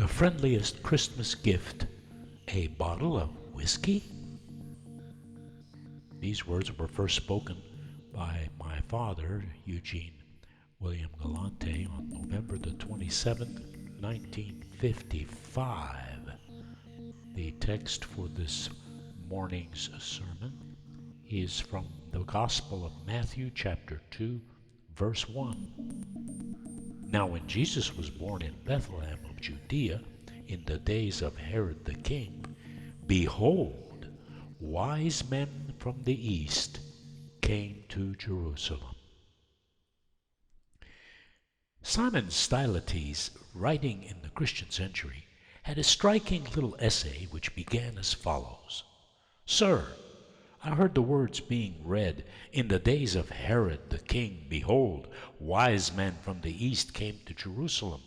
The friendliest Christmas gift, a bottle of whiskey? These words were first spoken by my father, Eugene William Galante, on November the 27th, 1955. The text for this morning's sermon is from the Gospel of Matthew, chapter 2, verse 1. Now when Jesus was born in Bethlehem of Judea, in the days of Herod the king, behold, wise men from the east came to Jerusalem. Simon Stylites, writing in the Christian century, had a striking little essay which began as follows. Sir, I heard the words being read, in the days of Herod the king, behold, wise men from the east came to Jerusalem.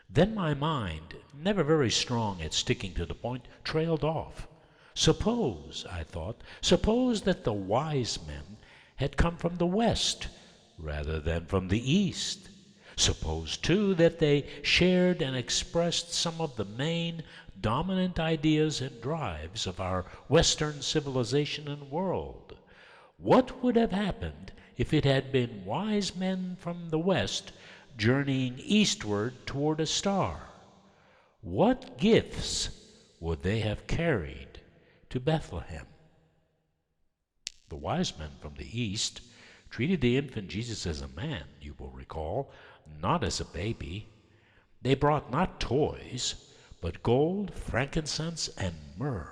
Then my mind, never very strong at sticking to the point, trailed off. Suppose, I thought, suppose that the wise men had come from the west rather than from the east. Suppose, too, that they shared and expressed some of the main dominant ideas and drives of our Western civilization and world. What would have happened if it had been wise men from the West journeying eastward toward a star? What gifts would they have carried to Bethlehem? The wise men from the East treated the infant Jesus as a man, you will recall, not as a baby. They brought not toys, but gold, frankincense, and myrrh.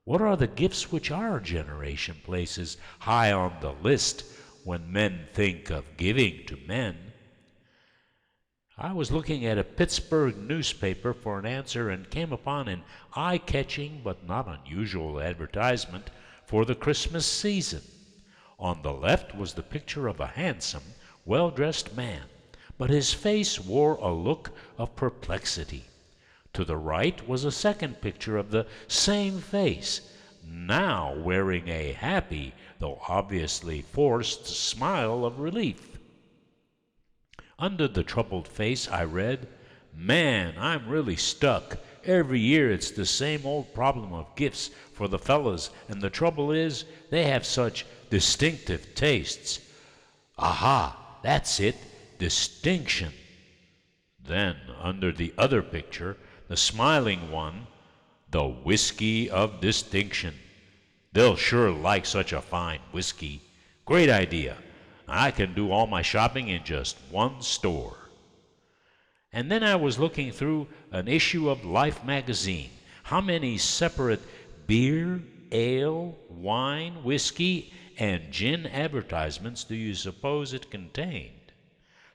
What are the gifts which our generation places high on the list when men think of giving to men? I was looking at a Pittsburgh newspaper for an answer and came upon an eye-catching but not unusual advertisement for the Christmas season. On the left was the picture of a handsome, well-dressed man, but his face wore a look of perplexity. To the right was a second picture of the same face, now wearing a happy, though obviously forced, smile of relief. Under the troubled face I read, "Man, I'm really stuck. Every year it's the same old problem of gifts for the fellas, and the trouble is they have such distinctive tastes." Aha, that's it, distinction. Then, under the other picture, the smiling one, the whiskey of distinction. They'll sure like such a fine whiskey. Great idea. I can do all my shopping in just one store. And then I was looking through an issue of Life magazine. How many separate beer, ale, wine, whiskey, and gin advertisements do you suppose it contained?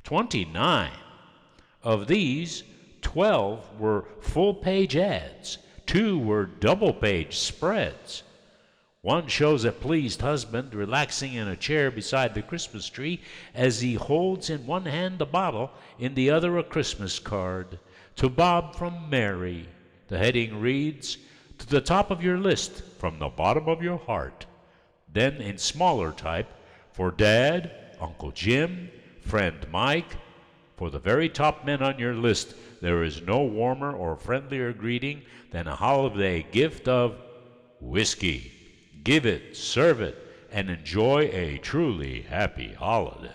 29. Of these, 12 were full-page ads. 2 were double-page spreads. One shows a pleased husband relaxing in a chair beside the Christmas tree as he holds in one hand a bottle, in the other a Christmas card. To Bob from Mary. The heading reads, "To the top of your list, from the bottom of your heart." Then in smaller type, "For Dad, Uncle Jim, Friend Mike, for the very top men on your list, there is no warmer or friendlier greeting than a holiday gift of whiskey. Give it, serve it, and enjoy a truly happy holiday."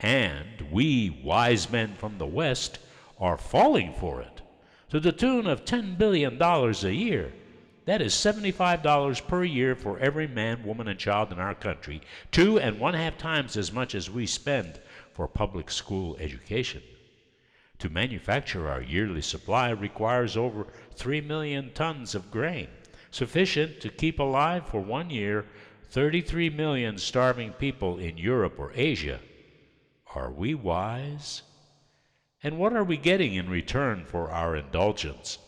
And we wise men from the West are falling for it, to the tune of $10 billion a year. That is $75 per year for every man, woman, and child in our country, 2.5 times as much as we spend for public school education. To manufacture our yearly supply requires over 3 million tons of grain, sufficient to keep alive for 1 year 33 million starving people in Europe or Asia. Are we wise? And what are we getting in return for our indulgence?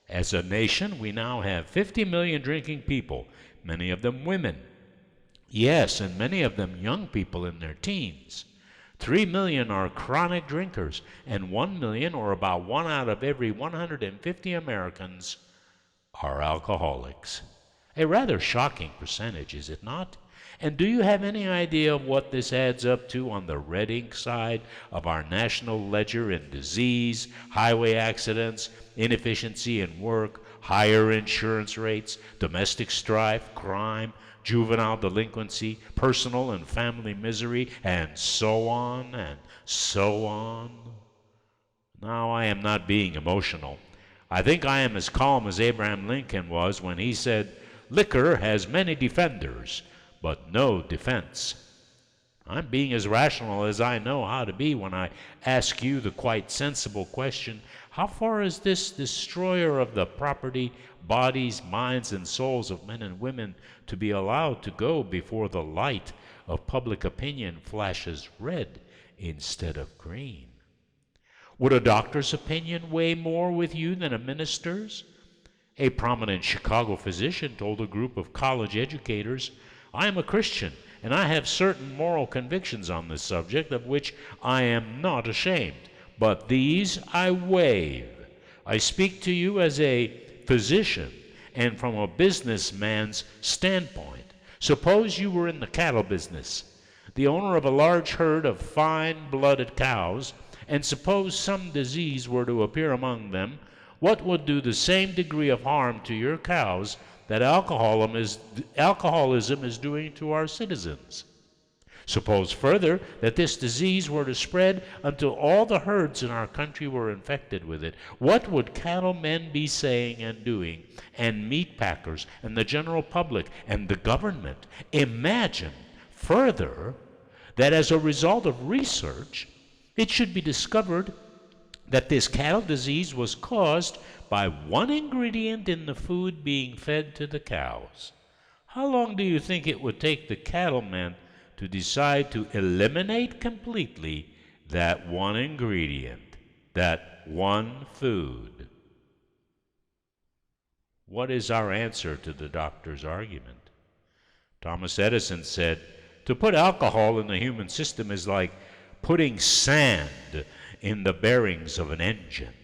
As a nation, we now have 50 million drinking people, many of them women. Yes, and many of them young people in their teens. 3 million are chronic drinkers, and 1 million, or about 1 out of every 150 Americans, are alcoholics. A rather shocking percentage, is it not? And do you have any idea of what this adds up to on the red ink side of our national ledger in disease, highway accidents, inefficiency in work, higher insurance rates, domestic strife, crime, juvenile delinquency, personal and family misery, and so on and so on? Now, I am not being emotional. I think I am as calm as Abraham Lincoln was when he said, "Liquor has many defenders, but no defense." I'm being as rational as I know how to be when I ask you the quite sensible question, how far is this destroyer of the property, bodies, minds, and souls of men and women to be allowed to go before the light of public opinion flashes red instead of green? Would a doctor's opinion weigh more with you than a minister's? A prominent Chicago physician told a group of college educators, "I am a Christian, and I have certain moral convictions on this subject of which I am not ashamed, but these I waive. I speak to you as a physician and from a businessman's standpoint. Suppose you were in the cattle business, the owner of a large herd of fine-blooded cows, and suppose some disease were to appear among them, what would do the same degree of harm to your cows that alcoholism is doing to our citizens? Suppose further that this disease were to spread until all the herds in our country were infected with it. What would cattlemen be saying and doing, and meat packers, and the general public, and the government? Imagine further that as a result of research, it should be discovered that this cattle disease was caused by one ingredient in the food being fed to the cows. How long do you think it would take the cattlemen to decide to eliminate completely that one ingredient, that one food? What is our answer to the doctor's argument? Thomas Edison said, "To put alcohol in the human system is like putting sand in the bearings of an engine."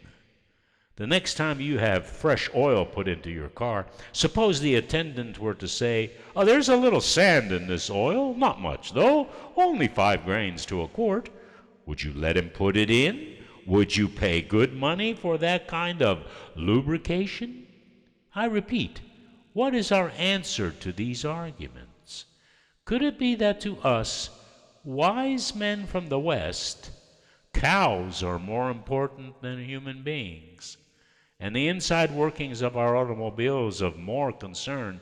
The next time you have fresh oil put into your car, suppose the attendant were to say, "Oh, there's a little sand in this oil, not much though, only 5 grains to a quart." Would you let him put it in? Would you pay good money for that kind of lubrication? I repeat, what is our answer to these arguments? Could it be that to us, wise men from the West, cows are more important than human beings, and the inside workings of our automobiles of more concern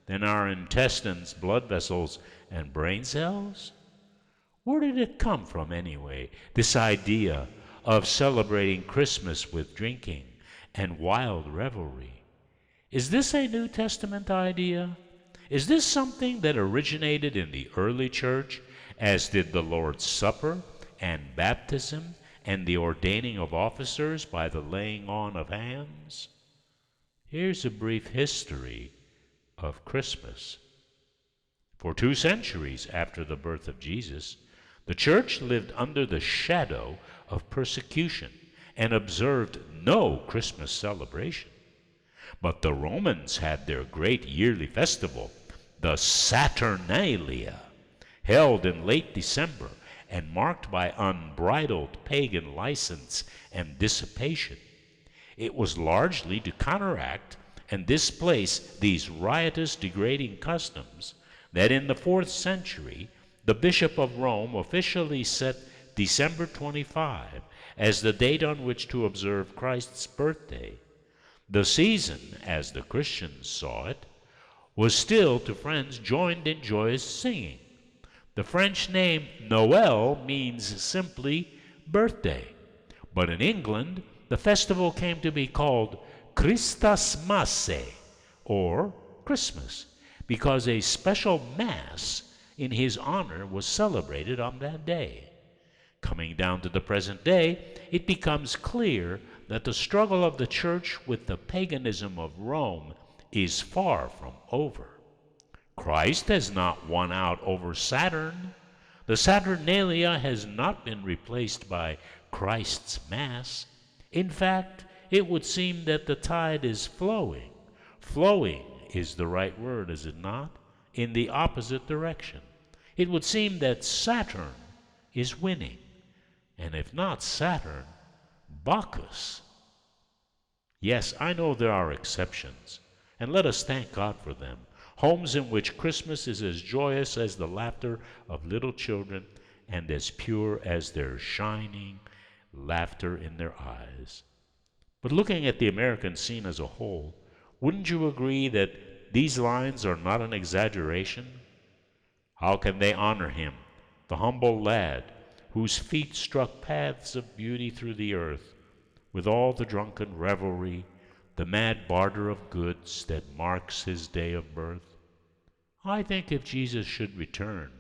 than our intestines, blood vessels, and brain cells? Where did it come from anyway, this idea of celebrating Christmas with drinking and wild revelry? Is this a New Testament idea? Is this something that originated in the early church, as did the Lord's Supper and baptism and the ordaining of officers by the laying on of hands? Here's a brief history of Christmas. For 2 centuries after the birth of Jesus, the church lived under the shadow of persecution and observed no Christmas celebration. But the Romans had their great yearly festival, the Saturnalia, held in late December and marked by unbridled pagan license and dissipation. It was largely to counteract and displace these riotous, degrading customs that in the 4th century the Bishop of Rome officially set December 25 as the date on which to observe Christ's birthday. The season, as the Christians saw it, was still to friends joined in joyous singing. The French name Noël means simply birthday, but in England the festival came to be called Christus Masse, or Christmas, because a special Mass in his honor was celebrated on that day. Coming down to the present day, it becomes clear that the struggle of the church with the paganism of Rome is far from over. Christ has not won out over Saturn. The Saturnalia has not been replaced by Christ's Mass. In fact, it would seem that the tide is flowing. Flowing is the right word, is it not? in the opposite direction. It would seem that Saturn is winning, and if not Saturn, Bacchus. Yes, I know there are exceptions, and let us thank God for them. Homes in which Christmas is as joyous as the laughter of little children and as pure as their shining laughter in their eyes. But looking at the American scene as a whole, wouldn't you agree that these lines are not an exaggeration? How can they honor him, the humble lad, whose feet struck paths of beauty through the earth, with all the drunken revelry, the mad barter of goods that marks his day of birth? I think if Jesus should return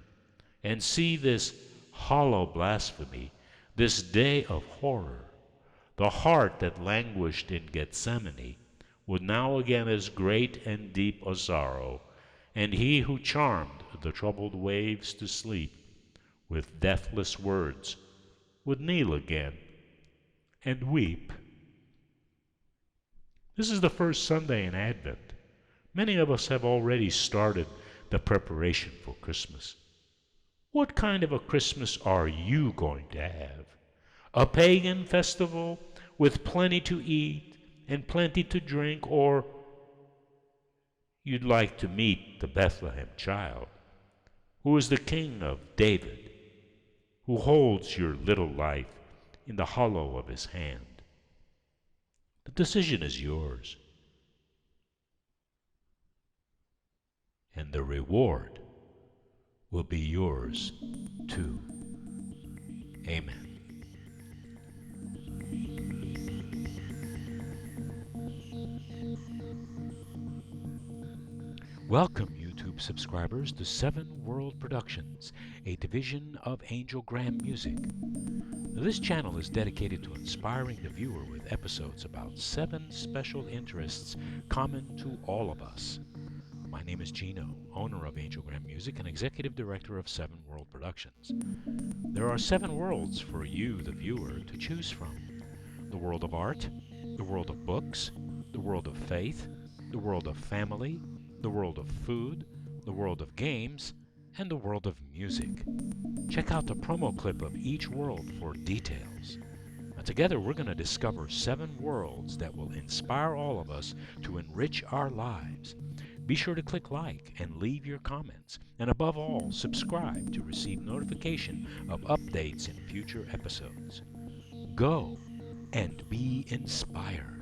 and see this hollow blasphemy, this day of horror, the heart that languished in Gethsemane would now again as great and deep a sorrow, and he who charmed the troubled waves to sleep with deathless words would kneel again and weep. This is the first Sunday in Advent. Many of us have already started the preparation for Christmas. What kind of a Christmas are you going to have? A pagan festival with plenty to eat and plenty to drink, or you'd like to meet the Bethlehem child, who is the King of David, who holds your little life in the hollow of his hand? The decision is yours, and the reward will be yours too. Amen. Welcome, YouTube subscribers, to Seven World Productions, a division of Angel Graham Music. Now, this channel is dedicated to inspiring the viewer with episodes about 7 special interests common to all of us. My name is Gino, owner of Angel Graham Music and executive director of Seven World Productions. There are 7 worlds for you, the viewer, to choose from: the world of art, the world of books, the world of faith, the world of family, the world of food, the world of games, and the world of music. Check out the promo clip of each world for details. Now, together we're going to discover 7 worlds that will inspire all of us to enrich our lives. Be sure to click like and leave your comments, and above all, subscribe to receive notification of updates in future episodes. Go and be inspired.